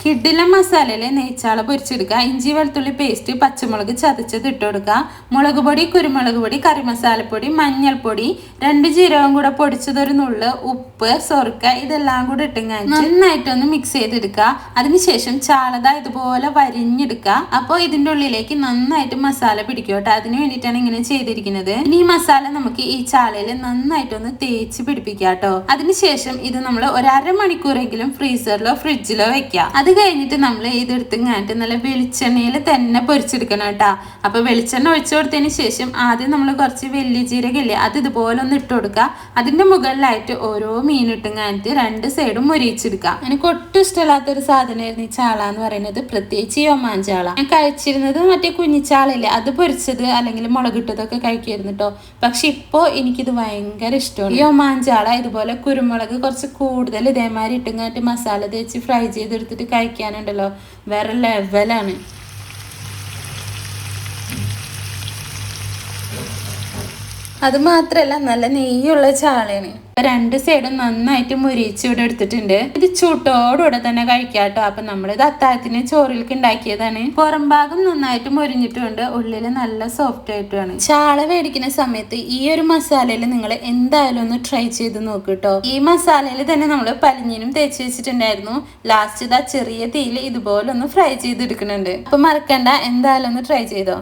കിഡില മസാലയില് നെയ്ച്ചാള പൊരിച്ചെടുക്കുക, ഇഞ്ചി വെളുത്തുള്ളി പേസ്റ്റ്, പച്ചമുളക് ചതച്ചത് ഇട്ട് കൊടുക്കുക, മുളക് പൊടി, കുരുമുളക് പൊടി, കറി മസാലപ്പൊടി, മഞ്ഞൾപ്പൊടി, 2 ജീരകം കൂടെ പൊടിച്ചതൊരു നുള്ള്, ഉപ്പ്, സൊറുക്ക ഇതെല്ലാം കൂടെ ഇട്ടുങ്ങാൻ നന്നായിട്ടൊന്ന് മിക്സ് ചെയ്തെടുക്കുക. അതിനുശേഷം ചാളത ഇതുപോലെ വരിഞ്ഞെടുക്കുക. അപ്പോൾ ഇതിൻ്റെ ഉള്ളിലേക്ക് നന്നായിട്ട് മസാല പിടിക്കും കേട്ടോ. അതിന് വേണ്ടിയിട്ടാണ് ഇങ്ങനെ ചെയ്തിരിക്കുന്നത്. ഇനി ഈ മസാല നമുക്ക് ഈ ചാളയിൽ നന്നായിട്ടൊന്ന് തേച്ച് പിടിപ്പിക്കാം കേട്ടോ. അതിനുശേഷം ഇത് നമ്മൾ ഒരു അരമണിക്കൂറെങ്കിലും ഫ്രീസറിലോ ഫ്രിഡ്ജിലോ വെക്കുക. അത് കഴിഞ്ഞിട്ട് നമ്മൾ ഇതെടുത്തിങ്ങായിട്ട് നല്ല വെളിച്ചെണ്ണയിൽ തന്നെ പൊരിച്ചെടുക്കണം കേട്ടോ. അപ്പോൾ വെളിച്ചെണ്ണ ഒഴിച്ചു കൊടുത്തതിന് ശേഷം ആദ്യം നമ്മൾ കുറച്ച് വലിയ ജീരകമില്ലേ അത് ഇതുപോലെ ഒന്ന് ഇട്ട് കൊടുക്കുക. അതിൻ്റെ മുകളിലായിട്ട് ഓരോ മീൻ ഇട്ടുങ്ങായിട്ട് 2 സൈഡും മൊരിയിച്ചെടുക്കുക. എനിക്ക് ഒട്ടും ഇഷ്ടമില്ലാത്തൊരു സാധനമായിരുന്നു ഈ ചാള എന്ന് പറയുന്നത്, പ്രത്യേകിച്ച് ഈ ഒമാൻ ചാള. ഞാൻ കഴിച്ചിരുന്നത് മറ്റേ കുഞ്ഞിച്ചാളയില്ലേ അത് പൊരിച്ചത് അല്ലെങ്കിൽ മുളകിട്ടതൊക്കെ കഴിക്കുമായിരുന്നു കേട്ടോ. പക്ഷെ ഇപ്പോൾ എനിക്കിത് ഭയങ്കര ഇഷ്ടമാണ്. ഈ ഒമാൻ ചാള ഇതുപോലെ കുരുമുളക് കുറച്ച് കൂടുതൽ ഇതേമാതിരി ഇട്ടുങ്ങായിട്ട് മസാല തേച്ച് ഫ്രൈ ചെയ്തെടുത്തിട്ട് കഴിക്കാനുണ്ടല്ലോ, വേറെ ലെവലാണ്. അത് മാത്രല്ല നല്ല നെയ്യുള്ള ചാളയാണ്. 2 സൈഡും നന്നായിട്ട് മുരിച്ച് ഇവിടെ എടുത്തിട്ടുണ്ട്. ഇത് ചൂട്ടോടുകൂടെ തന്നെ കഴിക്കാട്ടോ. അപ്പൊ നമ്മളിത് അത്താഴത്തിന് ചോറിലേക്ക് ഉണ്ടാക്കിയതാണ്. പുറം ഭാഗം നന്നായിട്ട് മുരിഞ്ഞിട്ടുണ്ട്, ഉള്ളില് നല്ല സോഫ്റ്റ് ആയിട്ടുമാണ്. ചാള മേടിക്കുന്ന സമയത്ത് ഈ ഒരു മസാലയിൽ നിങ്ങൾ എന്തായാലും ഒന്ന് ട്രൈ ചെയ്ത് നോക്കൂട്ടോ. ഈ മസാലയിൽ തന്നെ നമ്മൾ പലിഞ്ഞിനും തേച്ച് വെച്ചിട്ടുണ്ടായിരുന്നു. ലാസ്റ്റ് ഇതാ ചെറിയ തീയിൽ ഇതുപോലെ ഒന്ന് ഫ്രൈ ചെയ്തെടുക്കുന്നുണ്ട്. അപ്പൊ മറക്കണ്ട, എന്തായാലും ഒന്ന് ട്രൈ ചെയ്തോ.